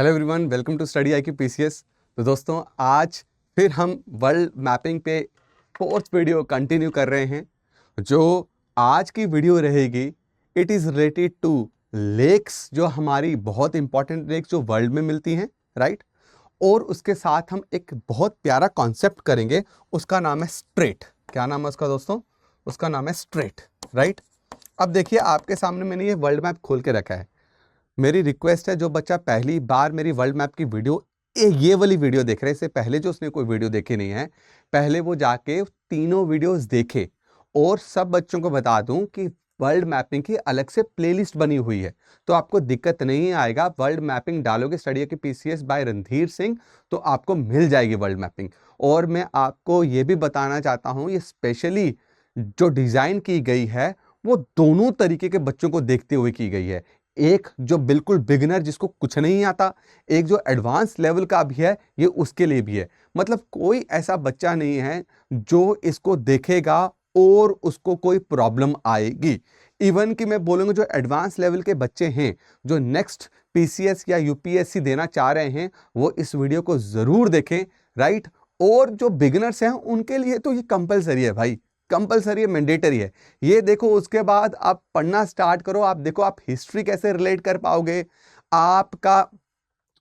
Hello everyone, welcome to study I Q PCS. तो दोस्तों, आज फिर हम वर्ल्ड मैपिंग पे फोर्थ वीडियो कंटिन्यू कर रहे हैं। जो आज की वीडियो रहेगी, it is related to lakes, जो हमारी बहुत इंपॉर्टेंट लेक्स जो वर्ल्ड में मिलती हैं, राइट। और उसके साथ हम एक बहुत प्यारा कॉन्सेप्ट करेंगे, उसका नाम है स्ट्रेट। क्या नाम है उसका दोस्तों? उसका नाम है स्ट्रेट, राइट। अब देखिए, आपके सामने मैंने ये वर्ल्ड मैप खोल के रखा है। मेरी रिक्वेस्ट है, जो बच्चा पहली बार मेरी वर्ल्ड मैप की वीडियो ये वाली वीडियो देख रहे हैं, इससे पहले जो उसने कोई वीडियो देखी नहीं है, पहले वो जाके तीनों वीडियोस देखे। और सब बच्चों को बता दूं कि वर्ल्ड मैपिंग की अलग से प्लेलिस्ट बनी हुई है, तो आपको दिक्कत नहीं आएगा। वर्ल्ड मैपिंग डालोगे स्टडी की पीसीएस बाय रणधीर सिंह, तो आपको मिल जाएगी वर्ल्ड मैपिंग। और मैं आपको ये भी बताना चाहता हूँ, ये स्पेशली जो डिज़ाइन की गई है वो दोनों तरीके के बच्चों को देखते हुए की गई है। एक जो बिल्कुल बिगिनर, जिसको कुछ नहीं आता, एक जो एडवांस लेवल का भी है, ये उसके लिए भी है। मतलब कोई ऐसा बच्चा नहीं है जो इसको देखेगा और उसको कोई प्रॉब्लम आएगी। इवन कि मैं बोलूँगा, जो एडवांस लेवल के बच्चे हैं, जो नेक्स्ट पीसीएस या यूपीएससी देना चाह रहे हैं, वो इस वीडियो को ज़रूर देखें, राइट। और जो बिगिनर्स हैं उनके लिए तो ये कंपलसरी है भाई, कंपलसरी है, मैंडेटरी है। ये देखो, उसके बाद आप पढ़ना स्टार्ट करो। आप देखो, आप हिस्ट्री कैसे रिलेट कर पाओगे, आपका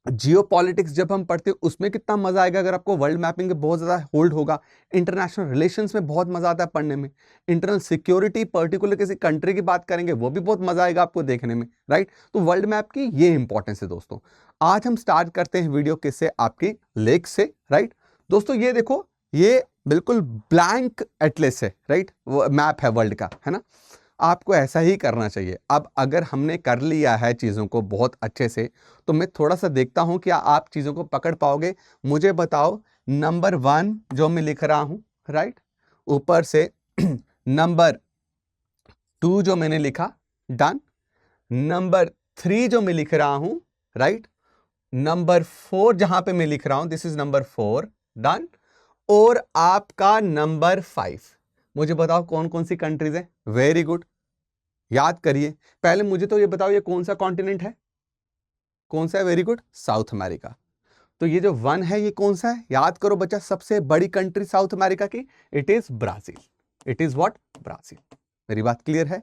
जियोपॉलिटिक्स जब हम पढ़ते हैं उसमें कितना मजा आएगा अगर आपको वर्ल्ड मैपिंग बहुत ज्यादा होल्ड होगा। इंटरनेशनल रिलेशंस में बहुत मजा आता है पढ़ने में। इंटरनल सिक्योरिटी, पर्टिकुलर किसी कंट्री की बात करेंगे, वो भी बहुत मजा आएगा आपको देखने में, राइट। तो वर्ल्ड मैप की ये इंपॉर्टेंस है दोस्तों। आज हम स्टार्ट करते हैं वीडियो किससे? आपकी लेक से, राइट। दोस्तों ये देखो, ये बिल्कुल ब्लैंक एटलस है, राइट। मैप है वर्ल्ड का, है ना। आपको ऐसा ही करना चाहिए। अब अगर हमने कर लिया है चीज़ों को बहुत अच्छे से, तो मैं थोड़ा सा देखता हूं क्या आप चीज़ों को पकड़ पाओगे। मुझे बताओ, नंबर 1 जो मैं लिख रहा हूं, राइट, ऊपर से नंबर 2 जो मैंने लिखा, डन। नंबर 3 जो मैं लिख रहा हूं, राइट। नंबर 4 जहां पे मैं लिख रहा हूं, दिस इज नंबर 4, डन। और आपका नंबर 5, मुझे बताओ कौन कौन सी कंट्रीज है। वेरी गुड, याद करिए। पहले मुझे तो ये बताओ, ये कौन सा कॉन्टिनेंट है? कौन सा है? Very good, south America. तो ये जो 1 है, ये कौन सा है? याद करो बच्चा, सबसे बड़ी कंट्री साउथ अमेरिका की, it is Brazil. It is what? Brazil. मेरी बात क्लियर है?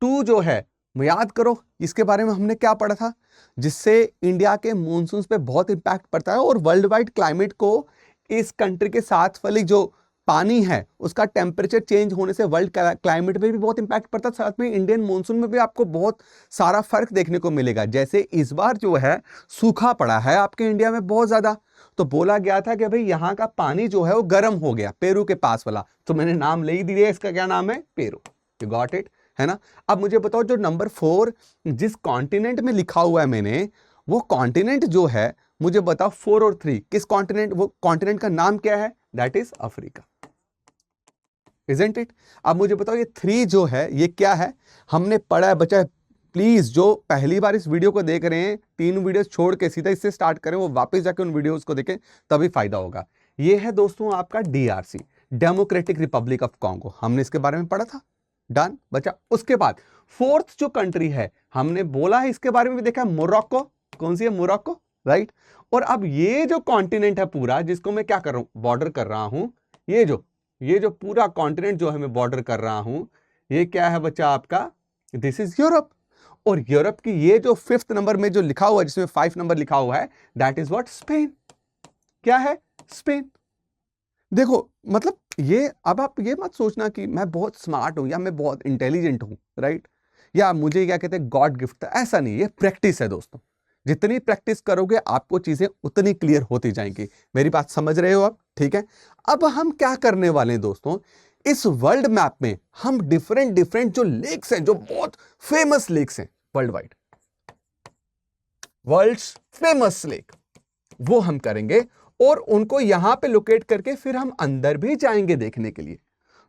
2 जो है, याद करो, इसके बारे में हमने क्या पढ़ा था, जिससे इंडिया के मॉनसून पे बहुत इंपैक्ट पड़ता है और वर्ल्ड वाइड क्लाइमेट को, इस कंट्री के साथ वाली जो पानी है उसका टेम्परेचर चेंज होने से वर्ल्ड क्लाइमेट पे भी बहुत इंपैक्ट पड़ता है। साथ में इंडियन मॉनसून में भी आपको बहुत सारा फर्क देखने को मिलेगा। जैसे इस बार जो है सूखा पड़ा है आपके इंडिया में बहुत ज्यादा, तो बोला गया था कि भाई यहाँ का पानी जो है वो गर्म हो गया, पेरू के पास वाला। तो मैंने नाम ले ही दिया, इसका क्या नाम है? पेरू। यू गॉट इट, है ना। अब मुझे बताओ, जो नंबर 4 जिस कॉन्टिनेंट में लिखा हुआ है मैंने, वो कॉन्टिनेंट जो है, मुझे बताओ 4 और 3 किस कॉन्टिनेंट, वो कॉन्टिनेंट का नाम क्या है? That is Africa, isn't it. अब मुझे बताओ, ये 3 जो है ये क्या है? हमने पढ़ा है बच्चा। प्लीज जो पहली बार इस वीडियो को देख रहे हैं, 3 वीडियोस छोड़ के सीधा इससे स्टार्ट करें, वो वापस जाके उन वीडियोस को देखें, तभी फायदा होगा। ये है दोस्तों आपका DRC, democratic Republic of Congo. हमने इसके बारे में पढ़ा था, डन बच्चा। उसके बाद 4th जो कंट्री है, हमने बोला है इसके बारे में भी देखा, मोरक्को। कौन सी है? Morocco, right. और अब ये जो कॉन्टिनेंट है पूरा, जिसको मैं क्या कर रहा हूं? बॉर्डर कर रहा हूं। ये जो पूरा कॉन्टिनेंट जो है मैं बॉर्डर कर रहा हूं, ये क्या है बच्चा आपका? This is Europe. और यूरोप की ये जो 5th नंबर में जो लिखा हुआ है, जिसमें 5 नंबर लिखा हुआ है, दैट इज व्हाट? स्पेन। क्या है? स्पेन। देखो, मतलब ये, अब आप ये मत सोचना कि मैं बहुत स्मार्ट हूं या मैं बहुत इंटेलिजेंट हूं, राइट, या मुझे क्या कहते हैं गॉड गिफ्ट था, ऐसा नहीं। ये प्रैक्टिस है दोस्तों। जितनी प्रैक्टिस करोगे आपको चीजें उतनी क्लियर होती जाएंगी। मेरी बात समझ रहे हो आप? ठीक है। अब हम क्या करने वाले हैं दोस्तों, इस वर्ल्ड मैप में हम डिफरेंट डिफरेंट जो लेक्स हैं, जो बहुत फेमस लेक्स हैं world wide, world's famous lake, वो हम करेंगे। और उनको यहां पे लोकेट करके फिर हम अंदर भी जाएंगे देखने के लिए।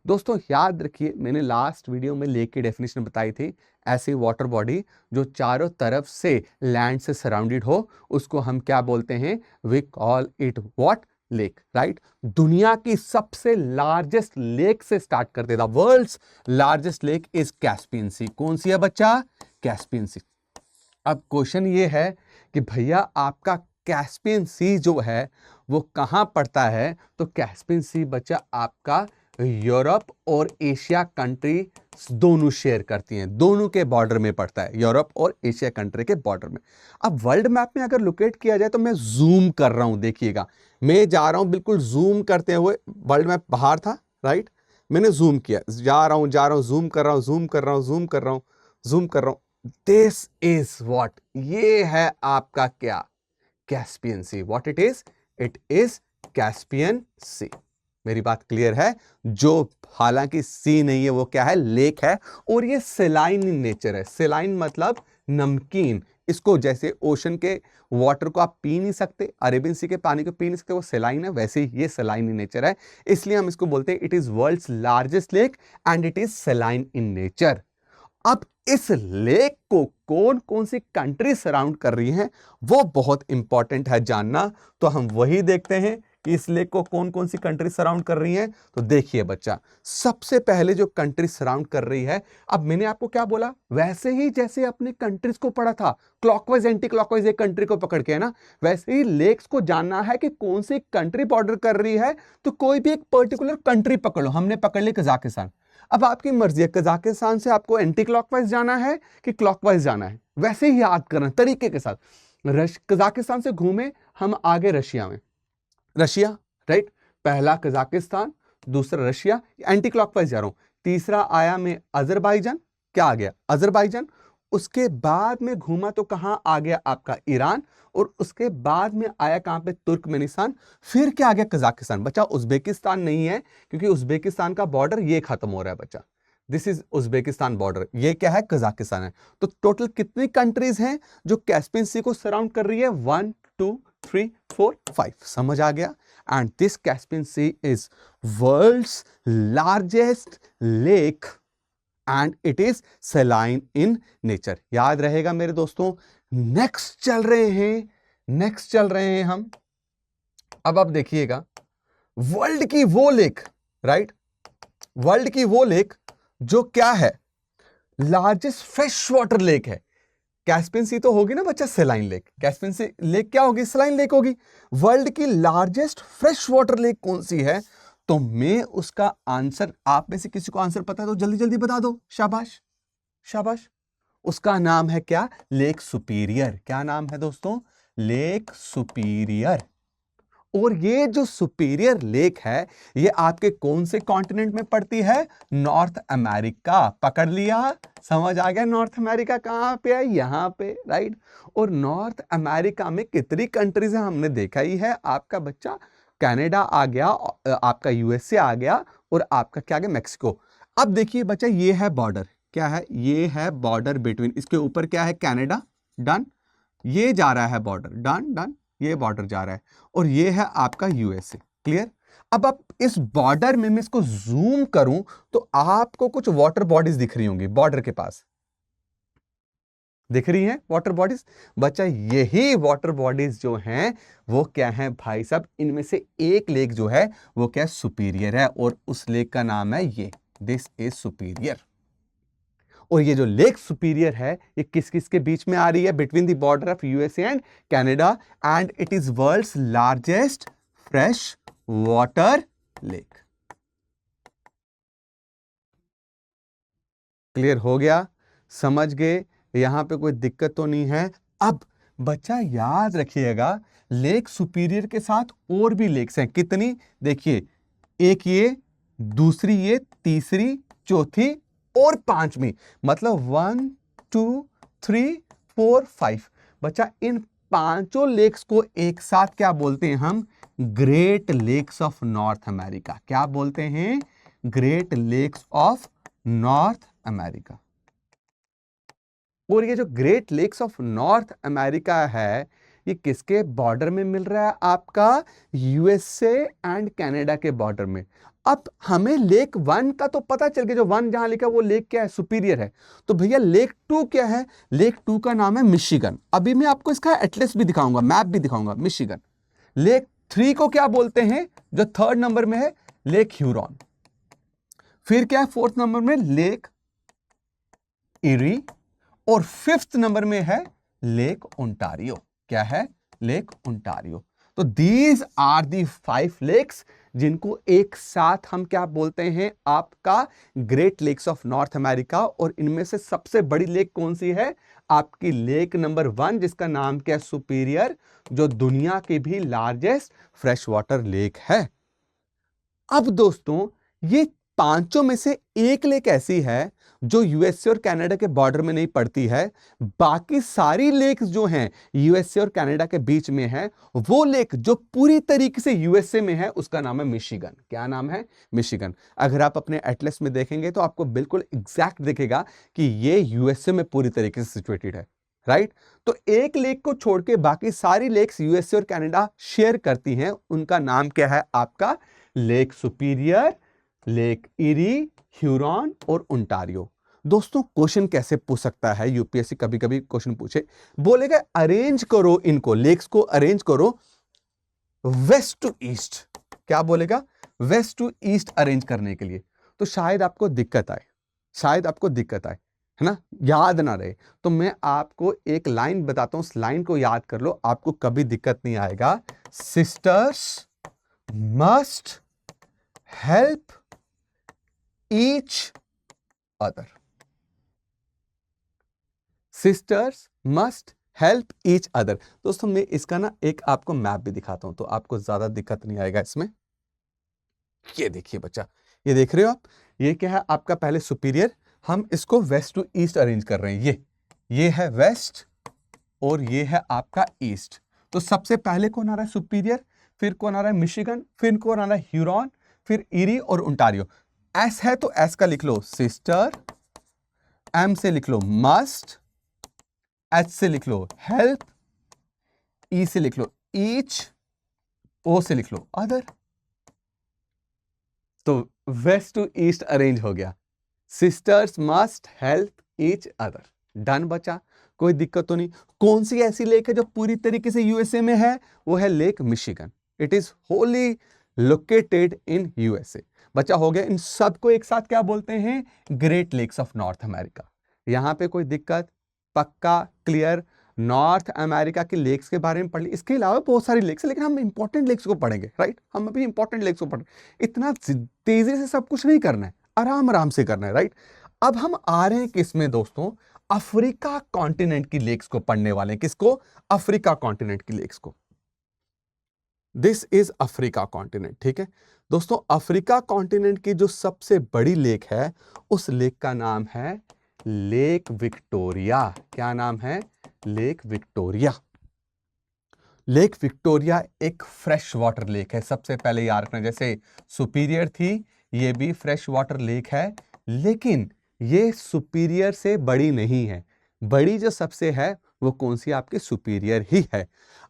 दोस्तों याद रखिए, मैंने लास्ट वीडियो में लेक की डेफिनेशन बताई थी। ऐसी वाटर बॉडी जो चारों तरफ से लैंड से सराउंडेड हो, उसको हम क्या बोलते हैं? We call it what? Lake, right. दुनिया की सबसे लार्जेस्ट लेक से स्टार्ट करते था। World's largest lake is Caspian Sea. कौन सी है बच्चा? Caspian Sea. अब क्वेश्चन ये है कि भैया आपका कैस्पियन सी जो है वो कहाँ पड़ता है, तो कैस्पियन सी बच्चा आपका यूरोप और एशिया कंट्री दोनों शेयर करती हैं, दोनों के बॉर्डर में पड़ता है, यूरोप और एशिया कंट्री के बॉर्डर में। अब वर्ल्ड मैप में अगर लोकेट किया जाए तो मैं जूम कर रहा हूं, देखिएगा मैं जा रहा हूं बिल्कुल जूम करते हुए, वर्ल्ड मैप बाहर था राइट, मैंने जूम किया, जा रहा हूं जूम कर रहा हूं, जूम कर रहा हूं, जूम कर रहा हूं, जूम कर रहा हूं। दिस इज व्हाट, ये है आपका क्या, Caspian Sea. What it is Caspian Sea. मेरी बात क्लियर है? जो हालांकि सी नहीं है, वो क्या है, लेक है, और ये सेलाइन इन नेचर है। सेलाइन मतलब नमकीन। इसको जैसे ओशन के वाटर को आप पी नहीं सकते, अरेबियन सी के पानी को पी नहीं सकते, वो सेलाइन है, वैसे ही ये सेलाइन इन नेचर है, इसलिए हम इसको बोलते हैं it is world's largest lake and it is saline in nature. अब इस लेक को कौन कौन सी कंट्री सराउंड कर रही हैं, वो बहुत इंपॉर्टेंट है जानना। तो हम वही देखते हैं कि इस लेक को कौन कौन सी कंट्री सराउंड कर रही हैं। तो देखिए बच्चा, सबसे पहले जो कंट्री सराउंड कर रही है, अब मैंने आपको क्या बोला, वैसे ही जैसे अपने कंट्रीज को पढ़ा था क्लॉकवाइज एंटी क्लॉकवाइज एक कंट्री को पकड़ के, है ना, वैसे ही लेक्स को जानना है कि कौन सी कंट्री बॉर्डर कर रही है। तो कोई भी एक पर्टिकुलर कंट्री पकड़ लो, हमने पकड़ ली कजाकिस्तान। अब आपकी मर्जी है, कजाकिस्तान से आपको एंटी क्लॉकवाइज जाना है कि क्लॉकवाइज जाना है, वैसे ही याद करना तरीके के साथ। कजाकिस्तान से घूमे हम आगे रशिया में, रशिया राइट, पहला कजाकिस्तान, दूसरा रशिया, एंटी क्लॉकवाइज जा रहा हूं, तीसरा आया मैं अजरबैजान, क्या आ गया, अजरबैजान। उसके बाद में घूमा तो कहां आ गया आपका ईरान, और उसके बाद में आया कहां पे, तुर्कमेनिस्तान, फिर क्या आ गया, कजाकिस्तान। बच्चा उज्बेकिस्तान नहीं है, क्योंकि उज्बेकिस्तान का बॉर्डर ये खत्म हो रहा है बच्चा, दिस इज उज्बेकिस्तान बॉर्डर, ये क्या है, कजाकिस्तान है। तो टोटल कितनी कंट्रीज हैं जो कैस्पियन सी को सराउंड कर रही है, 1 2 3 4 5, समझ आ गया। And this Caspian Sea is world's largest lake and it is saline in nature. याद रहेगा मेरे दोस्तों। नेक्स्ट चल रहे हैं हम। अब आप देखिएगा, वर्ल्ड की वो लेक, राइट, वर्ल्ड की वो लेक जो क्या है, लार्जेस्ट फ्रेश वाटर लेक है। कैस्पियन सी तो होगी ना बच्चा, सेलाइन लेक, कैस्पियन सी लेक क्या होगी, सेलाइन लेक होगी। वर्ल्ड की लार्जेस्ट फ्रेश वाटर लेक कौन सी है, तो मैं उसका आंसर, आप में से किसी को आंसर पता है तो जल्दी जल्दी बता दो, शाबाश शाबाश। उसका नाम है क्या, लेक सुपीरियर। क्या नाम है दोस्तों, लेक सुपीरियर। और ये जो सुपीरियर लेक है, ये आपके कौन से कॉन्टिनेंट में पड़ती है, नॉर्थ अमेरिका। पकड़ लिया, समझ आ गया, नॉर्थ अमेरिका कहां पे है, यहां पे, राइट। और नॉर्थ अमेरिका में कितनी कंट्रीज है, हमने देखा ही है, आपका बच्चा कनाडा आ गया, आपका यूएसए आ गया, और आपका क्या आ गया, मैक्सिको। अब देखिए बच्चा, ये है बॉर्डर, क्या है, ये है बॉर्डर बिटवीन, इसके ऊपर क्या है, कनाडा, डन, ये जा रहा है बॉर्डर, डन डन, ये बॉर्डर जा रहा है, और ये है आपका यूएसए, क्लियर। अब आप इस बॉर्डर में मैं इसको जूम करूं तो आपको कुछ वाटर बॉडीज दिख रही होंगी, बॉर्डर के पास दिख रही हैं वाटर बॉडीज। बच्चा यही वाटर बॉडीज जो हैं वो क्या हैं भाई साहब, इनमें से एक लेक जो है वो क्या, सुपीरियर है, और उस लेक का नाम है ये, दिस इज सुपीरियर। और ये जो लेक सुपीरियर है, ये किस किस के बीच में आ रही है, between the border of USA and Canada, and it is world's largest fresh water lake. Clear हो गया, समझ गए, यहां पे कोई दिक्कत तो नहीं है। अब बच्चा याद रखिएगा, लेक सुपीरियर के साथ और भी लेक्स हैं, कितनी, देखिए, एक ये, दूसरी ये, तीसरी, चौथी और पांचवी, मतलब 1 2 3 4 5। बच्चा इन पांचों लेक्स को एक साथ क्या बोलते हैं हम, Great Lakes of North America. क्या बोलते हैं, Great Lakes of North America. और ये जो Great Lakes of North America है, ये किसके बॉर्डर में मिल रहा है, आपका यूएसए एंड कनाडा के बॉर्डर में। अब हमें लेक 1 का तो पता चल गया, जो 1 जहां लिखा वो लेक क्या है, सुपीरियर है। तो भैया लेक 2 क्या है, लेक 2 का नाम है मिशिगन। अभी मैं आपको इसका एटलस भी दिखाऊंगा, मैप भी दिखाऊंगा, मिशिगन। लेक 3 को क्या बोलते हैं, जो 3rd नंबर में है, लेक ह्यूरॉन। फिर क्या है 4th नंबर में, लेक इरी, और 5th नंबर में है लेक ओंटारियो। क्या है, लेक ओंटारियो। तो दीज आर दी 5 लेक्स जिनको एक साथ हम क्या बोलते हैं, आपका Great Lakes of North America. और इनमें से सबसे बड़ी लेक कौन सी है, आपकी लेक नंबर 1 जिसका नाम क्या है, सुपीरियर, जो दुनिया की भी लार्जेस्ट फ्रेश वाटर लेक है। अब दोस्तों ये पांचों में से एक लेक ऐसी है जो यूएसए और कनाडा के बॉर्डर में नहीं पड़ती है। बाकी सारी लेक्स जो हैं यूएसए और कनाडा के बीच में है। वो लेक जो पूरी तरीके से यूएसए में है उसका नाम है मिशिगन। क्या नाम है, मिशिगन। अगर आप अपने एटलस में देखेंगे तो आपको बिल्कुल एग्जैक्ट दिखेगा कि ये यूएसए में पूरी तरीके से सिचुएटेड है, राइट। तो एक लेक को छोड़ के बाकी सारी लेक्स यूएसए और कनाडा शेयर करती हैं। उनका नाम क्या है, आपका lake superior, lake eri, Huron और ओंटारियो। दोस्तों क्वेश्चन कैसे पूछ सकता है यूपीएससी, कभी कभी क्वेश्चन पूछे, बोलेगा अरेंज करो इनको, लेक्स को अरेंज करो वेस्ट टू ईस्ट। क्या बोलेगा, वेस्ट टू ईस्ट अरेंज करने के लिए। तो शायद आपको दिक्कत आए, शायद आपको दिक्कत आए, है ना, याद ना रहे। तो मैं आपको एक लाइन बताता हूं, उस लाइन को याद कर लो, आपको कभी दिक्कत नहीं आएगा। Sisters must help each other. Sisters must help each other. दोस्तों मैं इसका ना एक आपको मैप भी दिखाता हूं तो आपको ज्यादा दिक्कत नहीं आएगा इसमें। ये देखिए बच्चा, ये देख रहे हो आप, ये क्या है आपका पहले सुपीरियर, हम इसको वेस्ट टू ईस्ट अरेंज कर रहे हैं। ये है वेस्ट और ये है आपका ईस्ट। तो सबसे पहले कौन आ रहा है, सुपीरियर, फिर कौन आ रहा है, मिशिगन, फिर कौन आ रहा है, ह्यूरॉन, फिर इरी और ओंटारियो। एस है तो एस का लिख लो सिस्टर, एम से लिख लो मस्ट, एच से लिख लो हेल्प, ई से लिख लो ईच, ओ से लिख लो अदर। तो वेस्ट टू ईस्ट अरेंज हो गया। Sisters must help each other. Done बचा, कोई दिक्कत तो नहीं। कौन सी ऐसी लेक है जो पूरी तरीके से यूएसए में है, वो है lake Michigan. It is Holi located in USA. बचा हो गया। इन सबको एक साथ क्या बोलते हैं, Great Lakes of North America. यहां पे कोई दिक्कत, पक्का क्लियर। नॉर्थ अमेरिका के लेक्स के बारे में पढ़ ली, इसके अलावा बहुत सारी लेक्स है लेकिन हम इंपॉर्टेंट लेक्स को पढ़ेंगे, राइट। हम अभी इंपॉर्टेंट लेक्स को पढ़ेंगे, इतना तेजी से सब कुछ नहीं करना है, आराम आराम से करना है, राइट। अब हम आ रहे हैं किसमें दोस्तों, अफ्रीका कॉन्टिनेंट की लेक्स को पढ़ने वाले हैं। किसको, अफ्रीका कॉन्टिनेंट की लेक्स को। दिस इज अफ्रीका कॉन्टिनेंट, ठीक है दोस्तों। अफ्रीका कॉन्टिनेंट की जो सबसे बड़ी लेक है उस लेक का नाम है लेक विक्टोरिया। क्या नाम है, लेक विक्टोरिया। लेक विक्टोरिया एक फ्रेश वाटर लेक है। सबसे पहले याद रखना, जैसे सुपीरियर थी, ये भी फ्रेश वाटर लेक है, लेकिन ये सुपीरियर से बड़ी नहीं है। बड़ी जो सबसे है वो कौन सी, आपकी सुपीरियर ही है।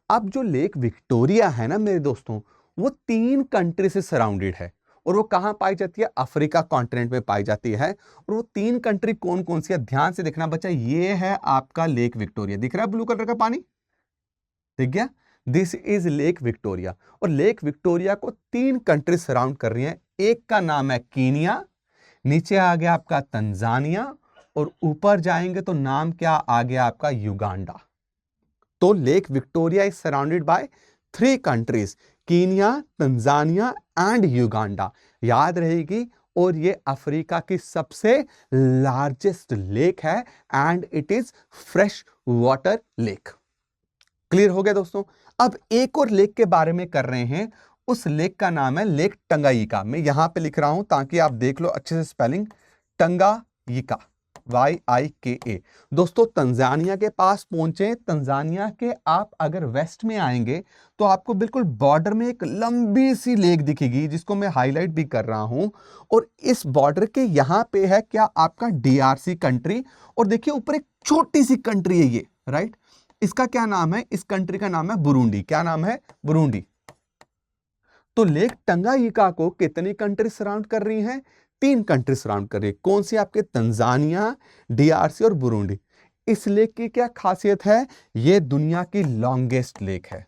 अब जो लेक विक्टोरिया है ना मेरे दोस्तों, वो 3 कंट्री से सराउंडेड है। और वो कहां पाई जाती है, अफ्रीका कॉन्टिनेंट में पाई जाती है। और वो 3 कंट्री कौन कौन सी है, ध्यान से देखना बच्चा। ये है आपका लेक विक्टोरिया, दिख रहा है ब्लू कलर का पानी, दिख गया। This is lake Victoria. और लेक विक्टोरिया को 3 कंट्री सराउंड कर रही हैं। एक का नाम है कीनिया, नीचे आ गया आपका तंजानिया, और ऊपर जाएंगे तो नाम क्या आ गया आपका, युगांडा। तो lake Victoria is surrounded by 3 countries, Kenya, Tanzania and Uganda. याद रहेगी। और ये अफ्रीका की सबसे लार्जेस्ट लेक है and it is fresh water lake. Clear हो गया दोस्तों। अब एक और लेक के बारे में कर रहे हैं। उस लेक का नाम है लेक टंगाइका। मैं यहां पे लिख रहा हूं ताकि आप देख लो अच्छे से स्पेलिंग, टंगाइका, YIKA। दोस्तों तंजानिया के पास पहुंचे। तंजानिया के आप अगर वेस्ट में आएंगे तो आपको बिल्कुल बॉर्डर में एक लंबी सी लेक दिखेगी जिसको मैं हाईलाइट भी कर रहा हूं। और इस बॉर्डर के यहां पे है क्या, आपका DRC कंट्री। और देखिए ऊपर एक छोटी सी कंट्री है ये, राइट। इसका क्या नाम है, इस कंट्री का नाम है बुरुंडी। क्या नाम है, बुरुंडी। तो लेक टंगाइका को कितनी कंट्री सराउंड कर रही हैं, 3 कंट्री सराउंड कर रही है। कौन सी, आपके तंजानिया, DRC और बुरुंडी। इस लेक की क्या खासियत है, ये दुनिया की लॉन्गेस्ट लेक है।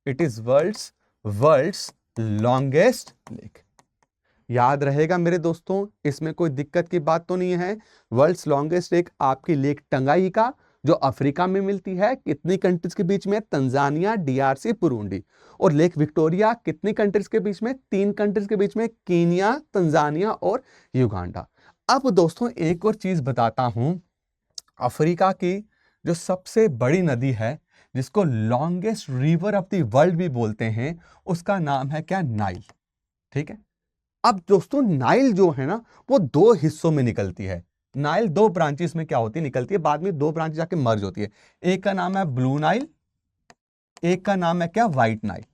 It is world's longest lake. याद रहेगा मेरे दोस्तों, इसमें कोई दिक्कत की बात तो नहीं है। वर्ल्ड्स लॉन्गेस्ट लेक आपकी लेक टंगाइका, जो अफ्रीका में मिलती है कितनी कंट्रीज के बीच में? Tanzania, DRC, Burundi. और लेक विक्टोरिया कितनी कंट्रीज के बीच में? 3 कंट्रीज के बीच में, कीनिया, तंजानिया और युगांडा। अब दोस्तों एक और चीज बताता हूं, अफ्रीका की जो सबसे बड़ी नदी है, जिसको longest river of the world भी बोलते हैं, उसका नाम है क्या? नाइल। ठीक है। अब दोस्तों नाइल जो है ना, वो 2 हिस्सों में निकलती है। नाइल 2 ब्रांचेस में क्या होती है? निकलती है, बाद में 2 ब्रांच जाके मर्ज होती है। एक का नाम है ब्लू नाइल, एक का नाम है क्या? White Nile.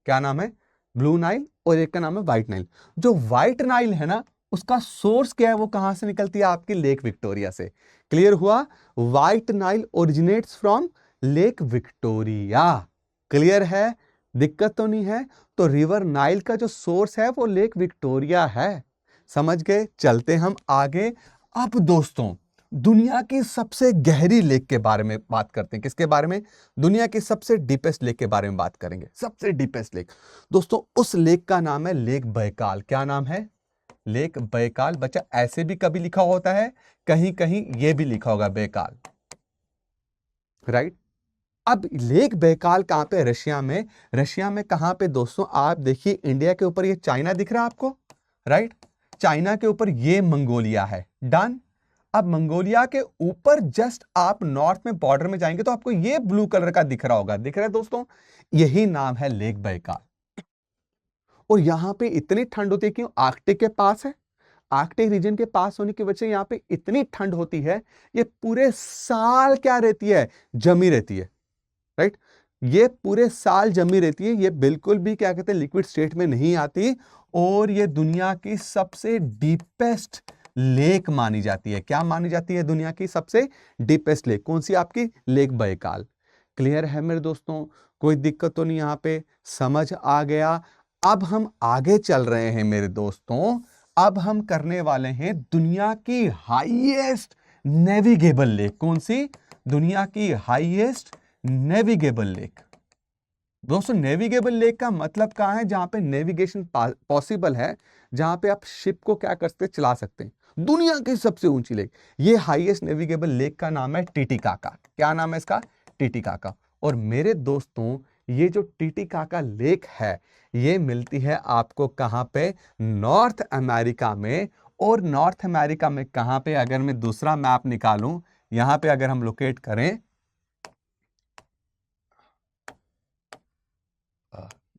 क्या नाम है? ब्लू नाइल, और एक का नाम है व्हाइट नाइल। जो व्हाइट नाइल है ना, उसका सोर्स क्या है? वो कहां से निकलती है? आपकी लेक विक्टोरिया से। क्लियर हुआ? White Nile originates from lake Victoria. Clear है? दिक्कत तो नहीं है? तो रिवर नाइल का जो सोर्स है वो लेक विक्टोरिया है। समझ गए? चलते हम आगे। अब दोस्तों दुनिया की सबसे गहरी लेक के बारे में बात करते हैं। किसके बारे में? दुनिया की सबसे डीपेस्ट लेक के बारे में बात करेंगे। सबसे डीपेस्ट लेक दोस्तों, उस लेक का नाम है लेक बैकाल। क्या नाम है? Lake Baikal. बच्चा ऐसे भी कभी लिखा होता है, कहीं कहीं ये भी लिखा होगा बैकाल, राइट। अब लेक बैकाल कहां पे? रशिया में। रशिया में कहां पे दोस्तों? आप देखिए इंडिया के ऊपर ये चाइना दिख रहा है आपको, राइट। चाइना के ऊपर ये मंगोलिया है। डन। अब मंगोलिया के ऊपर जस्ट आप नॉर्थ में बॉर्डर में जाएंगे तो आपको ये ब्लू कलर का दिख रहा होगा। दिख रहा है दोस्तों? यही नाम है लेक बैकाल। और यहां पे इतनी ठंड होती है, क्यों? आर्कटिक के पास है। आर्कटिक रीजन के पास होने की वजह से यहां पे इतनी ठंड होती है, ये पूरे साल क्या रहती है? जमी रहती है, राइट। ये पूरे साल जमी रहती है, ये बिल्कुल भी क्या कहते हैं लिक्विड स्टेट में नहीं आती। और ये दुनिया की सबसे डीपेस्ट लेक मानी जाती है। क्या मानी जाती है? दुनिया की सबसे डीपेस्ट लेक। कौन सी? आपकी लेक बैकाल। क्लियर है मेरे दोस्तों? कोई दिक्कत तो नहीं? यहां पे समझ आ गया? अब हम आगे चल रहे हैं मेरे दोस्तों। अब हम करने वाले हैं दुनिया की हाईएस्ट नेविगेबल लेक। कौन सी? दुनिया की हाईएस्ट नेविगेबल लेक। दोस्तों नेविगेबल लेक का मतलब कहां है? जहां पे नेविगेशन पॉसिबल है, जहां पे आप शिप को क्या कर सकते हैं? चला सकते हैं। दुनिया की सबसे ऊंची लेक, ये हाईएस्ट नेविगेबल लेक का नाम है टिटिकाका। क्या नाम है इसका? टिटिकाका। और मेरे दोस्तों ये जो टिटिकाका लेक है, ये मिलती है आपको कहां पे? नॉर्थ अमेरिका में। और नॉर्थ अमेरिका में कहां पे? अगर मैं दूसरा मैप निकालूं, यहां पे अगर हम लोकेट करें,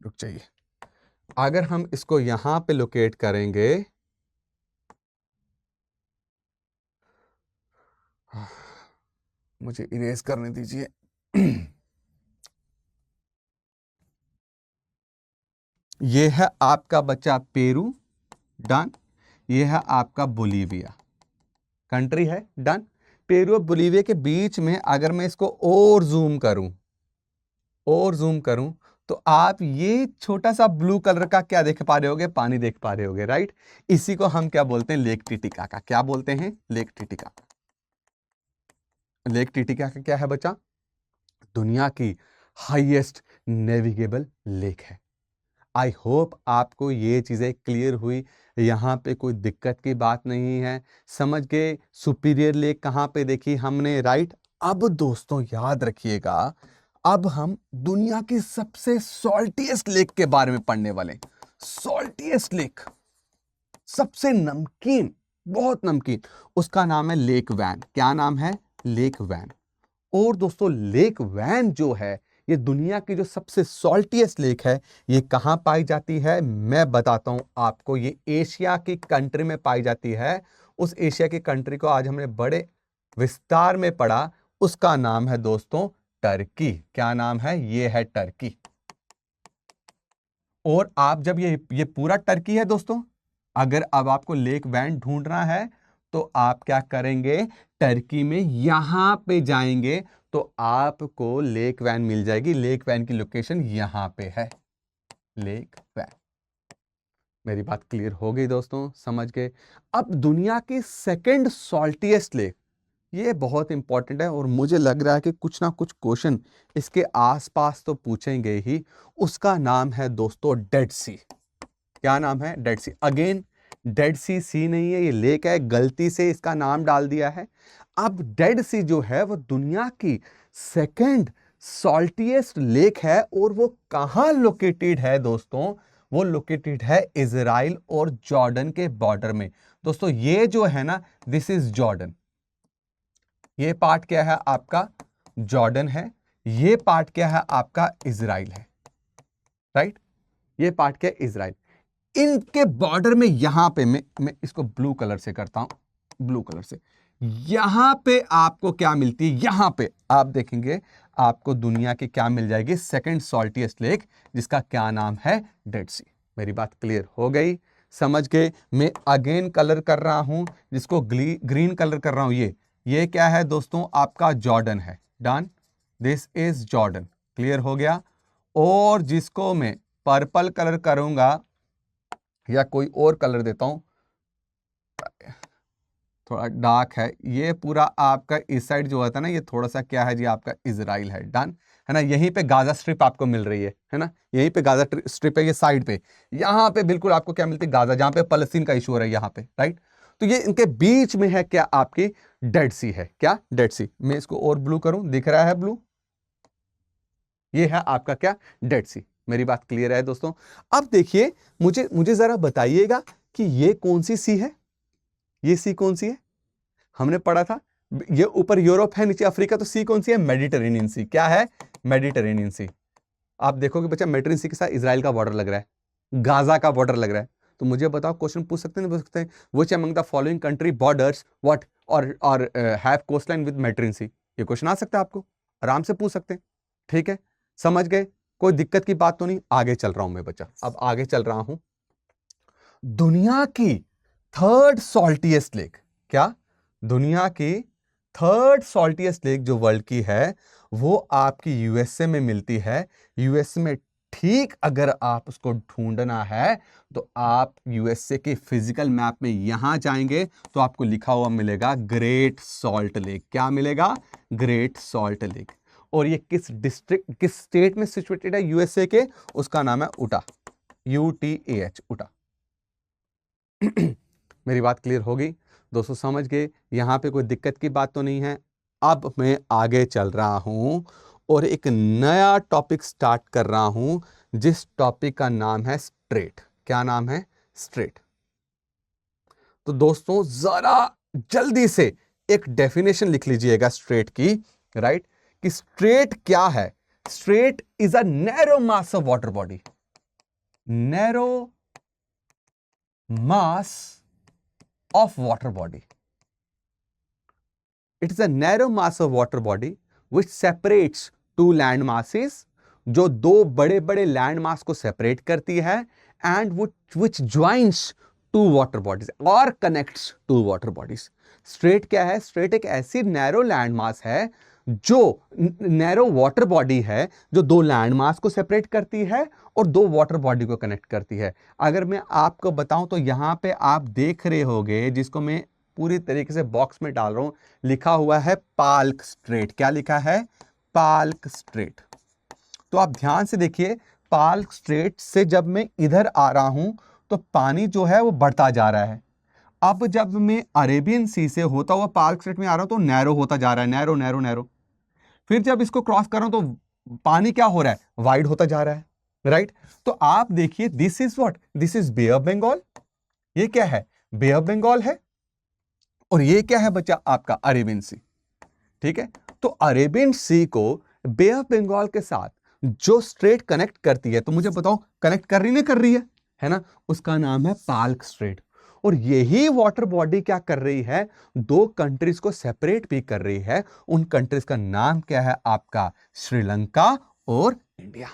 रुक जाइए, अगर हम इसको यहां पे लोकेट करेंगे, मुझे इरेज करने दीजिए। ये है आपका बच्चा पेरू। डन। ये है आपका बोलीविया। कंट्री है। डन। पेरू और बोलीविया के बीच में अगर मैं इसको और जूम करूं तो आप ये छोटा सा ब्लू कलर का क्या देख पा रहे होगे? पानी देख पा रहे होगे, राइट। इसी को हम क्या बोलते हैं? Lake Titicaca. क्या बोलते हैं? Lake Titicaca. लेक टिटिकाका क्या है बच्चा? दुनिया की हाईएस्ट नेविगेबल लेक है। आई होप आपको ये चीजें क्लियर हुई। यहाँ पे कोई दिक्कत की बात नहीं है। समझ गए? सुपीरियर लेक कहाँ पे देखी हमने, राइट। अब दोस्तों याद रखिएगा, अब हम दुनिया की सबसे सॉल्टीएस्ट लेक के बारे में पढ़ने वाले हैं। सॉल्टीएस्ट लेक, सबसे नमकीन, बहुत नमकीन, उसका नाम है लेक वैन। क्या नाम है? Lake Van. और दोस्तों लेक वैन जो है, ये दुनिया की जो सबसे सॉल्टीएस्ट लेक है, ये कहां पाई जाती है? मैं बताता हूं आपको। ये एशिया की कंट्री में पाई जाती है। उस एशिया की कंट्री को आज हमने बड़े विस्तार में पढ़ा, उसका नाम है दोस्तों टर्की। क्या नाम है? ये है टर्की। और आप जब ये पूरा टर्की है दोस्तों, अगर अब आपको लेक वैन ढूंढना है तो आप क्या करेंगे? टर्की में यहां पे जाएंगे तो आपको लेक वैन मिल जाएगी। लेक वैन की लोकेशन यहां पे है। Lake Van. मेरी बात क्लियर हो गई दोस्तों? समझ गए? अब दुनिया की सेकंड सॉल्टीएस्ट लेक, ये बहुत इंपॉर्टेंट है और मुझे लग रहा है कि कुछ ना कुछ क्वेश्चन इसके आसपास तो पूछेंगे ही। उसका नाम है दोस्तों डेड सी। क्या नाम है? डेड सी। अगेन डेड सी सी नहीं है, ये लेक है, गलती से इसका नाम डाल दिया है। अब डेड सी जो है वो दुनिया की सेकंड सॉल्टीएस्ट लेक है, और वो कहां लोकेटेड है दोस्तों? वो लोकेटेड है इजराइल और जॉर्डन के बॉर्डर में। दोस्तों ये जो है ना, दिस इज जॉर्डन। ये पार्ट क्या है आपका? जॉर्डन है। ये पार्ट क्या है आपका? इजराइल है, राइट? ये पार्ट क्या है? इजराइल। इनके बॉर्डर में यहां पे मैं इसको ब्लू कलर से करता हूं, ब्लू कलर से। यहां पे आपको क्या मिलती है? यहां पे आप देखेंगे आपको दुनिया की क्या मिल जाएगी? सेकंड सॉल्टीएस्ट लेक, जिसका क्या नाम है? डेड सी। मेरी बात क्लियर हो गई? समझ गए? मैं अगेन कलर कर रहा हूं, जिसको ग्रीन कलर कर रहा हूं। ये क्या है दोस्तों? आपका जॉर्डन है। Done, this is Jordan. Clear हो गया? और जिसको मैं पर्पल कलर करूंगा या कोई और कलर देता हूं, थोड़ा डार्क है, ये पूरा आपका इस साइड जो होता है ना, ये थोड़ा सा क्या है जी? आपका इजराइल है। डन है ना? यहीं पे गाजा स्ट्रिप आपको मिल रही है ना? यहीं पे गाजा स्ट्रिप है, ये साइड पे, यहां पे बिल्कुल आपको क्या मिलती है? गाजा, जहां पे फलस्तीन का इशू हो रहा है, यहां पे, राइट? तो ये इनके बीच में है क्या? आपकी डेड सी है। क्या? डेड सी। मैं इसको और ब्लू करूं, दिख रहा है ब्लू? ये है आपका क्या? डेड सी। मेरी बात क्लियर है दोस्तों? अब देखिए, मुझे जरा बताइएगा कि ये कौन सी सी है? ये सी कौन सी है? हमने पढ़ा था, ये ऊपर यूरोप है, नीचे अफ्रीका, तो सी कौन सी है? मेडिटेरेनियन सी। क्या है? मेडिटेरेनियन सी। आप देखोगे बच्चा, मेडिटेरेनियन सी के साथ इजराइल का बॉर्डर लग रहा है, गाजा का बॉर्डर लग रहा है। तो मुझे बताओ, क्वेश्चन पूछ सकते हैं, नहीं पूछ सकते हैं? Which among the following country borders what और हैव कोस्टलाइन विद मेडिटेरेनियन सी? ये क्वेश्चन आ सकता है आपको, आराम से पूछ सकते हैं। ठीक है, समझ गए? कोई दिक्कत की बात तो नहीं। आगे चल रहा हूं मैं बच्चा, अब आगे चल रहा हूं। दुनिया की थर्ड सॉल्टीएस्ट लेक, क्या? दुनिया की थर्ड सॉल्टीएस्ट लेक जो वर्ल्ड की है, वो आपकी यूएसए में मिलती है। यूएसए में, ठीक अगर आप उसको ढूंढना है तो आप यूएसए के फिजिकल मैप में यहां जाएंगे तो आपको लिखा हुआ मिलेगा ग्रेट सॉल्ट लेक। क्या मिलेगा? Great salt lake. और ये किस डिस्ट्रिक्ट, किस स्टेट में सिचुएटेड है यूएसए के? उसका नाम है उटा, UTAH, उटा। मेरी बात क्लियर होगी दोस्तों? समझ गए? यहां पे कोई दिक्कत की बात तो नहीं है। अब मैं आगे चल रहा हूं और एक नया टॉपिक स्टार्ट कर रहा हूं, जिस टॉपिक का नाम है स्ट्रेट। क्या नाम है? स्ट्रेट। तो दोस्तों जरा जल्दी से एक डेफिनेशन लिख लीजिएगा स्ट्रेट की, राइट? कि स्ट्रेट क्या है? Straight is a narrow mass of water body. Narrow mass of water body. It is a narrow mass of water body which separates two land masses, जो दो बड़े बड़े लैंड मास को separate करती है, and which joins two water bodies और connects two water bodies. Straight क्या है? स्ट्रेट एक ऐसी नैरो लैंड मास है, जो नैरो वाटर बॉडी है, जो दो लैंड मास को सेपरेट करती है और दो वाटर बॉडी को कनेक्ट करती है। अगर मैं आपको बताऊं तो यहां पे आप देख रहे होंगे, जिसको मैं पूरी तरीके से बॉक्स में डाल रहा हूं, लिखा हुआ है पाल्क स्ट्रेट। क्या लिखा है? पाल्क स्ट्रेट। तो आप ध्यान से देखिए, पाल्क स्ट्रेट से जब मैं इधर आ रहा हूं तो पानी जो है वो बढ़ता जा रहा है। अब जब मैं अरेबियन सी से होता हुआ पाल्क स्ट्रेट में आ रहा हूं तो नैरो होता जा रहा है, नैरो नैरो नैरो। फिर जब इसको क्रॉस कर रहा हूं तो पानी क्या हो रहा है? वाइड होता जा रहा है, राइट? तो आप देखिए, this is what? This is Bay of Bengal. ये क्या है? बे ऑफ बंगाल है। और ये क्या है बच्चा? आपका अरेबियन सी। ठीक है, तो अरेबियन सी को बे ऑफ बंगाल के साथ जो स्ट्रेट कनेक्ट करती है, तो मुझे बताओ कनेक्ट कर रही नहीं कर रही है ना? उसका नाम है पाल्क स्ट्रेट। और यही वाटर बॉडी क्या कर रही है? दो कंट्रीज को सेपरेट भी कर रही है। उन कंट्रीज का नाम क्या है? आपका श्रीलंका और इंडिया।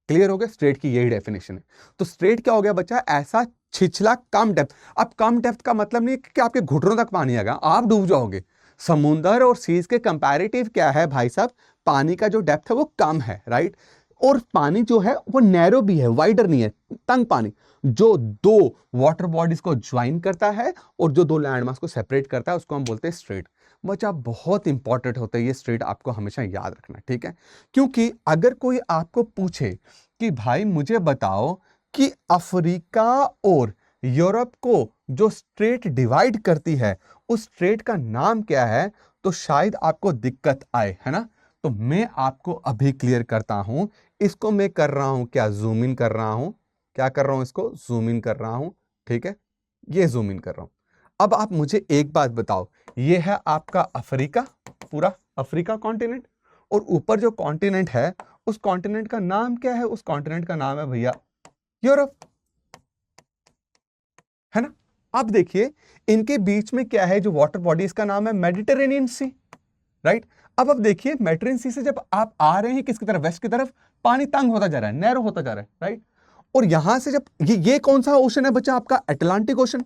क्लियर हो गया? स्ट्रेट की यही डेफिनेशन है। तो स्ट्रेट क्या हो गया बच्चा? ऐसा छिछला कम डेप्थ। अब कम डेप्थ का मतलब नहीं कि आपके घुटनों तक पानी आएगा, आप डूब जाओगे। समुंदर और सीज के कंपैरेटिव क्या है भाई साहब? पानी का जो डेप्थ है वो कम है, राइट? और पानी जो है वो नैरो भी है, वाइडर नहीं है, तंग पानी, जो दो वाटर बॉडीज को ज्वाइन करता है और जो दो लैंडमास को सेपरेट करता है, उसको हम बोलते हैं स्ट्रेट। बच्चा बहुत इंपॉर्टेंट होता है ये स्ट्रेट, आपको हमेशा याद रखना, ठीक है? क्योंकि अगर कोई आपको पूछे कि भाई मुझे बताओ कि अफ्रीका और यूरोप को जो स्ट्रेट डिवाइड करती है उस स्ट्रेट का नाम क्या है, तो शायद आपको दिक्कत आए, है ना। तो मैं आपको अभी क्लियर करता हूं। इसको मैं कर रहा हूं क्या, जूम इन कर रहा हूं। क्या कर रहा हूं, इसको जूम इन कर रहा हूं, ठीक है, ये जूम इन कर रहा हूं। अब आप मुझे एक बात बताओ, ये है आपका अफ्रीका, पूरा अफ्रीका कॉन्टिनेंट, और ऊपर जो कॉन्टिनेंट है उस कॉन्टिनेंट का नाम क्या है, उस कॉन्टिनेंट का नाम है भैया यूरोप, है ना। अब देखिए इनके बीच में क्या है, जो वाटर बॉडी, इसका नाम है मेडिटेरेनियन सी, राइट। अब देखिए मेडिटेरेनियन सी से जब आप आ रहे हैं किसकी तरफ, वेस्ट की तरफ, पानी तंग होता जा रहा है, नैरो होता जा रहा है, राइट। और यहां से जब ये कौन सा ओशन है बच्चा, आपका अटलांटिक ओशन।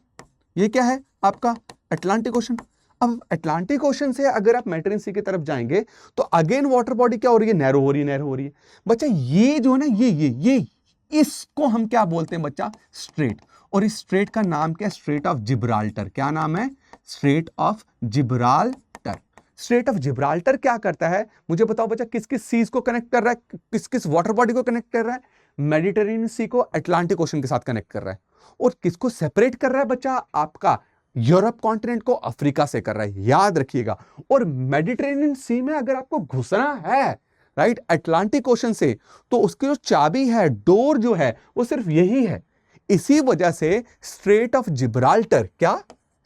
ये क्या है आपका अटलांटिक ओशन। अब अटलांटिक ओशन से अगर आप मेडिटेरेनियन सी की तरफ जाएंगे तो अगेन वाटर बॉडी क्या हो रही है, नैरो हो रही है, नैरो हो रही है बच्चा। ये जो है ना, ये इसको हम क्या बोलते हैं बच्चा, स्ट्रेट। और इस स्ट्रेट का नाम क्या है, स्ट्रेट ऑफ जिब्राल्टर। क्या नाम है, straight of Gibraltar. Straight of Gibraltar क्या करता है, मुझे बताओ बच्चा, किस किस सीज को कनेक्ट कर रहा है, किस किस वाटर बॉडी को कनेक्ट कर रहा है, मेडिटेरेनियन सी को अटलांटिक ओशन के साथ कनेक्ट कर रहा है। और किसको सेपरेट कर रहा है बच्चा, आपका यूरोप कॉन्टिनेंट को अफ्रीका से कर रहा है, याद रखिएगा। और मेडिटेरेनियन सी में अगर आपको घुसना है, राइट, अटलांटिक ओशन से, तो उसकी जो चाबी है, डोर जो है, वो सिर्फ यही है। इसी वजह से स्ट्रेट ऑफ जिब्राल्टर, क्या,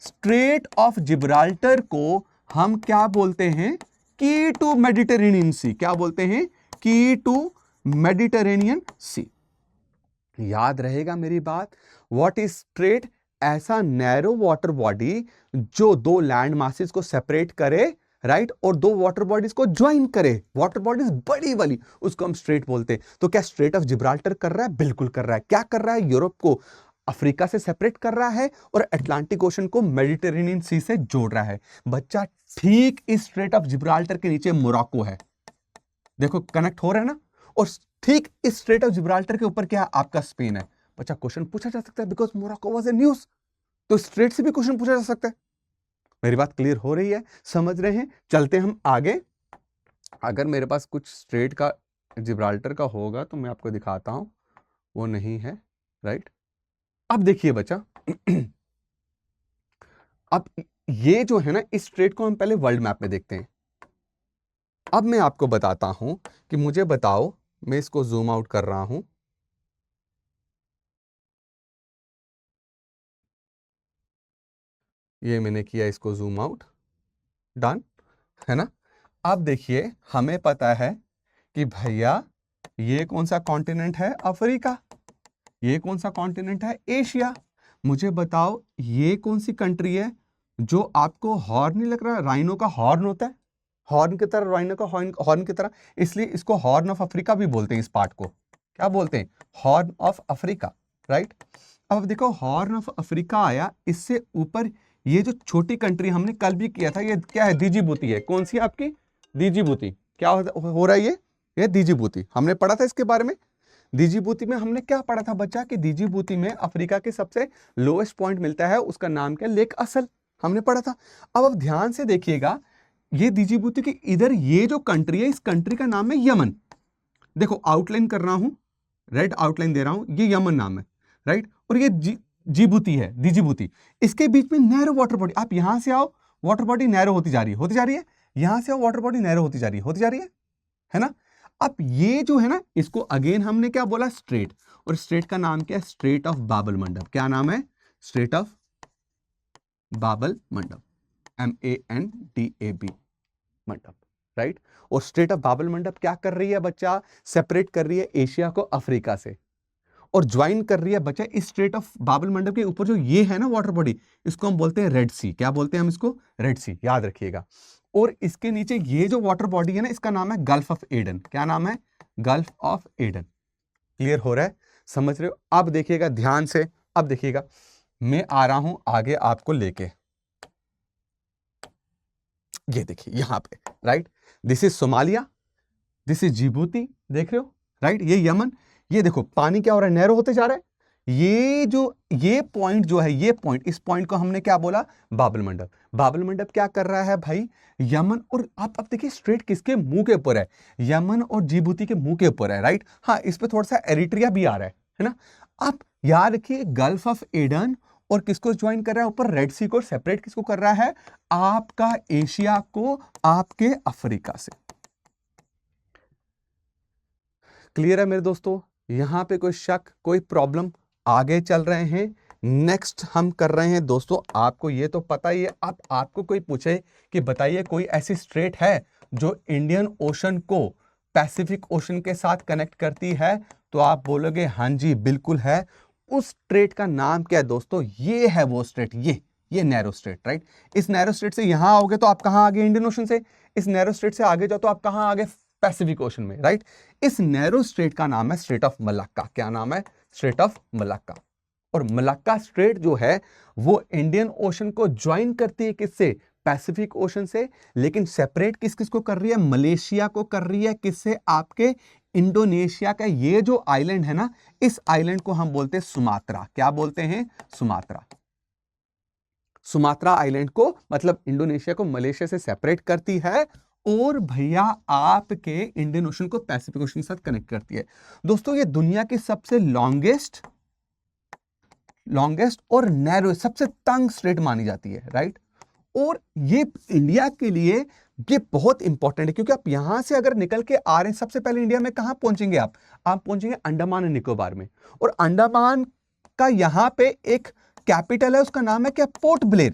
स्ट्रेट ऑफ जिब्राल्टर को हम क्या बोलते हैं, की टू मेडिटेरेनियन सी। क्या बोलते हैं, की टू मेडिटेरेनियन सी। याद रहेगा मेरी बात। व्हाट इज स्ट्रेट, ऐसा नैरो वाटर बॉडी जो दो लैंड मासेस को सेपरेट करे, राइट, और दो वाटर बॉडीज को ज्वाइन करे, वाटर बॉडीज बड़ी वाली, उसको हम स्ट्रेट बोलते हैं। तो क्या स्ट्रेट ऑफ जिब्राल्टर कर रहा है, बिल्कुल कर रहा है। क्या कर रहा है, यूरोप को अफ्रीका से सेपरेट कर रहा है और अटलांटिक ओशन को मेडिटेरेनियन सी से जोड़ रहा है बच्चा। ठीक इस स्ट्रेट ऑफ जिब्राल्टर के नीचे मोरक्को है, देखो कनेक्ट हो रहा है ना। और ठीक इस स्ट्रेट ऑफ जिब्राल्टर के ऊपर क्या है, आपका स्पेन है बच्चा। क्वेश्चन पूछा जा सकता है, because Morocco was a news, तो स्ट्रेट से भी क्वेश्चन पूछा जा सकता है। मेरी बात क्लियर हो रही है, समझ रहे हैं। चलते हम आगे। अगर मेरे पास कुछ स्ट्रेट का जिब्राल्टर का होगा तो मैं आपको दिखाता हूं, वो नहीं है, राइट। अब देखिए बच्चा, अब ये जो है ना, इस स्ट्रेट को हम पहले वर्ल्ड मैप में देखते हैं। अब मैं आपको बताता हूं कि मुझे बताओ, मैं इसको जूम आउट कर रहा हूं, ये मैंने किया, इसको जूम आउट, डन, है ना। अब देखिए हमें पता है कि भैया ये कौन सा कॉन्टिनेंट है, अफ्रीका। ये कौन सा कॉन्टिनेंट है, एशिया। मुझे बताओ ये कौन सी कंट्री है जो आपको हॉर्न नहीं लग रहा, राइनो का हॉर्न होता है, हॉर्न की तरह, राइनो का हॉर्न की तरह, इसलिए इसको हॉर्न ऑफ अफ्रीका भी बोलते हैं। इस पार्ट को क्या बोलते हैं, हॉर्न ऑफ अफ्रीका, राइट। अब देखो हॉर्न ऑफ अफ्रीका आया, इससे ऊपर ये जो छोटी कंट्री हमने कल भी किया था, ये क्या है, दीजिबूती है। कौन सी आपकी, दीजिबूती। क्या हो रहा है, ये दीजिबूती, हमने पढ़ा था इसके बारे में। दीजिबूती में हमने क्या पढ़ा था बच्चा, कि दीजिबूती में अफ्रीका के सबसे लोएस्ट पॉइंट मिलता है, उसका नाम क्या, लेक असल, हमने पढ़ा था। अब ध्यान से देखिएगा, ये दीजिबूती के इधर ये जो कंट्री है, इस कंट्री का नाम है यमन। देखो आउटलाइन कर रहा हूं, रेड आउटलाइन दे रहा हूं, ये यमन नाम है, राइट। और ये जिबूती है, दीजिबूती। इसके बीच में नैरो वाटर बॉडी, आप यहां से आओ, वाटर बॉडी नैरो होती जा रही है, होती जा रही है। यहां से आओ, वाटर बॉडी नैरो होती जा रही है, होती जा रही है ना। अब ये जो है ना, इसको अगेन हमने क्या बोला, स्ट्रेट। और स्ट्रेट का नाम क्या है, स्ट्रेट ऑफ बाबल मंडप। क्या नाम है, स्ट्रेट ऑफ बाबल मंडप, MANDAB मंडप, राइट। और स्ट्रेट ऑफ बाबल मंडप क्या कर रही है बच्चा, सेपरेट कर रही है एशिया को अफ्रीका से, और ज्वाइन कर रही है बच्चा इस स्ट्रेट ऑफ बाबल मंडप के ऊपर जो ये है ना वाटर बॉडी, इसको हम बोलते हैं रेड सी। क्या बोलते हैं हम इसको, रेड सी, याद रखिएगा। और इसके नीचे ये जो वाटर बॉडी है ना, इसका नाम है गल्फ ऑफ एडन। क्या नाम है, गल्फ ऑफ एडन। क्लियर हो रहा है, समझ रहे हो। अब देखिएगा ध्यान से, अब देखिएगा मैं आ रहा हूं आगे आपको लेके, ये देखिए यहां पे, right, this is Somalia, this is Djibouti, देख रहे हो, राइट। ये यमन, ये देखो पानी क्या हो रहा है, नैरो होते जा रहा है। ये पॉइंट जो है, ये पॉइंट, इस पॉइंट को हमने क्या बोला, बाबल मंडप। बाबल मंडप क्या कर रहा है भाई, यमन, और आप अब देखिए स्ट्रेट किसके मुंह के ऊपर है, यमन और जिबूती के मुंह के ऊपर है, राइट। हाँ, इस पे थोड़ा सा एरिट्रिया भी आ रहा है ना। अब याद रखिए गल्फ ऑफ एडन और किसको ज्वाइन कर रहा है ऊपर, रेड सी को सेपरेट किसको कर रहा है, आपका एशिया को आपके अफ्रीका से। क्लियर है मेरे दोस्तों, यहां पे कोई शक कोई प्रॉब्लम? आगे चल रहे हैं, नेक्स्ट हम कर रहे हैं दोस्तों, आपको ये तो पता ही है। अब आपको कोई पूछे कि बताइए कोई ऐसी स्ट्रेट है जो इंडियन ओशन को पैसिफिक ओशन के साथ कनेक्ट करती है, तो आप बोलोगे हाँ जी बिल्कुल है। उस स्ट्रेट का नाम क्या है दोस्तों, ये है वो स्ट्रेट, ये नैरो स्ट्रेट, राइट। इस नैरो स्ट्रेट से यहां आओगे तो आप कहां आगे, इंडियन ओशन से। इस नैरो स्ट्रेट से आगे जाओ तो आप कहां आगे, पैसिफिक ओशन में, राइट। इस नैरो स्ट्रेट का नाम है स्ट्रेट ऑफ मलक्का। क्या नाम है, स्ट्रेट ऑफ मलक्का। और मलक्का स्ट्रेट जो है वो इंडियन ओशन को ज्वाइन करती है किससे, पैसिफिक ओशन से, लेकिन सेपरेट किस किस को कर रही है, मलेशिया को कर रही है किससे, आपके इंडोनेशिया का ये जो आइलैंड है ना, इस आइलैंड को हम बोलते हैं सुमात्रा। क्या बोलते हैं, सुमात्रा। सुमात्रा आइलैंड को मतलब इंडोनेशिया को मलेशिया से सेपरेट करती है और भैया आपके इंडियन ओशन को पैसिफिक ओशन के साथ कनेक्ट करती है। दोस्तों ये दुनिया की सबसे लॉन्गेस्ट और नैरो, सबसे तंग स्ट्रेट मानी जाती है, राइट। और ये इंडिया के लिए ये बहुत इंपॉर्टेंट है, क्योंकि आप यहां से अगर निकल के आ रहे हैं, सबसे पहले इंडिया में कहां पहुंचेंगे आप पहुंचेंगे अंडमान एंड निकोबार में। और अंडमान का यहां पे एक कैपिटल है, उसका नाम है क्या, पोर्ट ब्लेयर।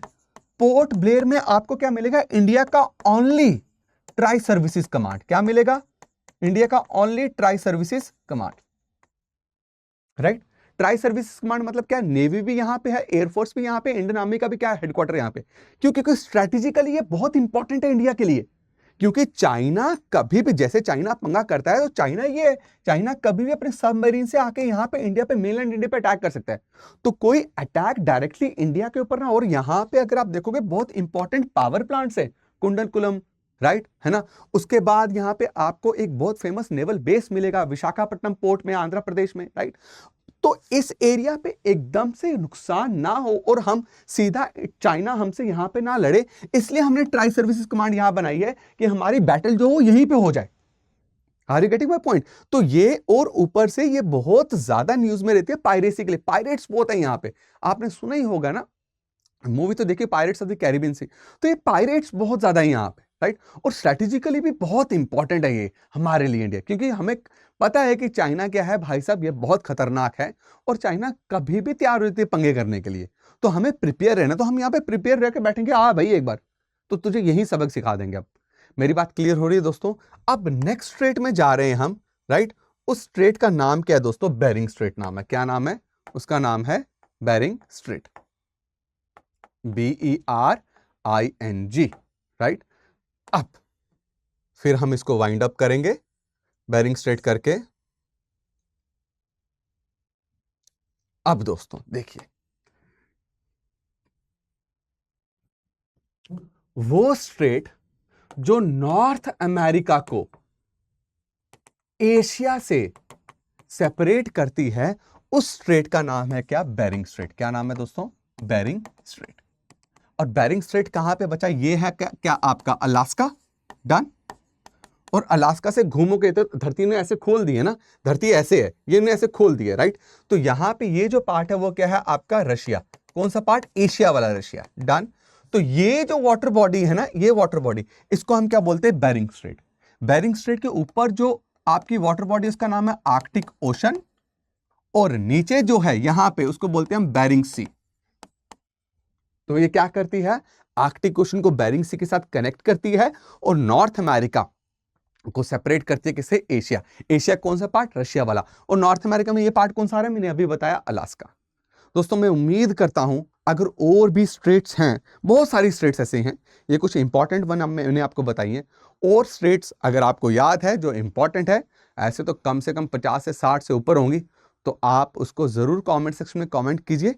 पोर्ट ब्लेयर में आपको क्या मिलेगा, इंडिया का ओनली ट्राई सर्विसेज कमांड। क्या मिलेगा, इंडिया का only tri services command, right. Tri services command मतलब क्या, नेवी भी यहां पे है, एयरफोर्स भी यहां पे, इंडियन आर्मी का भी क्या हेडक्वार्टर यहां पे। क्योंकि स्ट्रेटेजिकली ये बहुत इंपॉर्टेंट है इंडिया के लिए, क्योंकि चाइना कभी भी, जैसे चाइना पंगा करता है, तो चाइना कभी भी अपने सबमरीन से आके यहां पे इंडिया पे, मेनलैंड इंडिया पे अटैक कर सकता है। तो कोई अटैक डायरेक्टली इंडिया के ऊपर ना, और यहां पे अगर आप देखोगे बहुत इंपॉर्टेंट पावर प्लांट्स है, कुंडलकुलम, राइट, है ना। उसके बाद यहां पे आपको एक बहुत फेमस नेवल बेस मिलेगा विशाखापट्टनम पोर्ट में, आंध्र प्रदेश में, राइट। तो इस एरिया पे एकदम से नुकसान ना हो और हम सीधा चाइना हमसे यहां पे ना लड़े, इसलिए हमने ट्राई सर्विसेज कमांड यहां बनाई है कि हमारी बैटल जो हो यहीं पे हो जाए। Are you getting my point? तो ये, और ऊपर से ये बहुत ज्यादा न्यूज में रहती है पायरेसी के लिए, पायरेट्स बहुत है यहां पे, आपने सुना ही होगा ना, मूवी तो देखिए पायरेट्स ऑफ द कैरिबियन सी। तो ये पायरेट्स बहुत ज्यादा है यहाँ पे, राइट। और स्ट्रेटेजिकली भी बहुत इंपॉर्टेंट है ये हमारे लिए इंडिया, क्योंकि हमें पता है कि चाइना क्या है भाई साहब, ये बहुत खतरनाक है और चाइना कभी भी तैयार रहती है पंगे करने के लिए। तो हमें प्रिपेयर रहना, तो हम यहाँ पे प्रिपेयर रह के बैठेंगे, भाई एक बार तो तुझे यही सबक सिखा देंगे। अब मेरी बात क्लियर हो रही है दोस्तों? अब नेक्स्ट स्ट्रेट में जा रहे हैं हम, राइट। उस स्ट्रेट का नाम क्या है दोस्तों, बेरिंग स्ट्रेट नाम है। क्या नाम है उसका, नाम है बेरिंग स्ट्रेट, BERING, राइट। अब फिर हम इसको वाइंड अप करेंगे बेरिंग स्ट्रेट करके। अब दोस्तों देखिए, वो स्ट्रेट जो नॉर्थ अमेरिका को एशिया से सेपरेट करती है, उस स्ट्रेट का नाम है क्या, बेरिंग स्ट्रेट। क्या नाम है दोस्तों, बेरिंग स्ट्रेट। और बेरिंग स्ट्रेट कहां पे बचा, ये है क्या आपका अलास्का, डन। और अलास्का से घूमोगे तो धरती ने ऐसे खोल दी है ना, धरती ऐसे है, ये ने ऐसे खोल दी है, राइट। तो यहां पे ये जो पार्ट है वो क्या है आपका, रशिया। कौन सा पार्ट, एशिया वाला रशिया, डन। तो ये जो वाटर बॉडी है ना, ये वाटर बॉडी, इसको हम क्या बोलते हैं, बेरिंग स्ट्रेट। बेरिंग स्ट्रेट के ऊपर जो आपकी वाटर बॉडी, उसका नाम है आर्कटिक ओशन, और नीचे जो है यहां पे उसको बोलते हैं हम बेरिंग सी। तो ये क्या करती है, आर्कटिक ओशन को बेरिंग सी के साथ कनेक्ट करती है और नॉर्थ अमेरिका को सेपरेट करती है किससे, एशिया। एशिया कौन सा पार्ट, रशिया वाला। और नॉर्थ अमेरिका में ये पार्ट कौन सा आ रहा है, मैंने अभी बताया, अलास्का। दोस्तों मैं उम्मीद करता हूं अगर और भी स्ट्रेट्स हैं, बहुत सारी स्ट्रेट्स ऐसे हैं, ये कुछ इंपॉर्टेंट वन मैंने आपको बताई है। और स्ट्रेट्स अगर आपको याद है जो इंपॉर्टेंट है, ऐसे तो कम से कम 50 से 60 से ऊपर होंगी, तो आप उसको जरूर कमेंट सेक्शन में कमेंट कीजिए,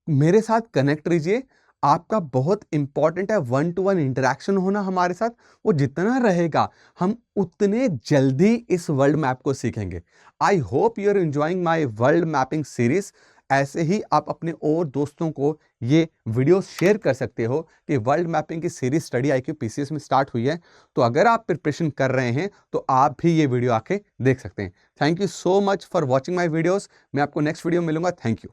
मेरे साथ कनेक्ट रहिए। आपका बहुत इंपॉर्टेंट है 1-to-1 इंटरेक्शन होना हमारे साथ, वो जितना रहेगा हम उतने जल्दी इस वर्ल्ड मैप को सीखेंगे। I hope you are enjoying my world mapping series ऐसे ही आप अपने और दोस्तों को ये वीडियो शेयर कर सकते हो कि वर्ल्ड मैपिंग की सीरीज स्टडी IQ PCS में स्टार्ट हुई है। तो अगर आप प्रिपरेशन कर रहे हैं तो आप भी ये वीडियो आके देख सकते हैं। Thank you so much for watching my videos. मैं आपको नेक्स्ट वीडियो में मिलूंगा। Thank you.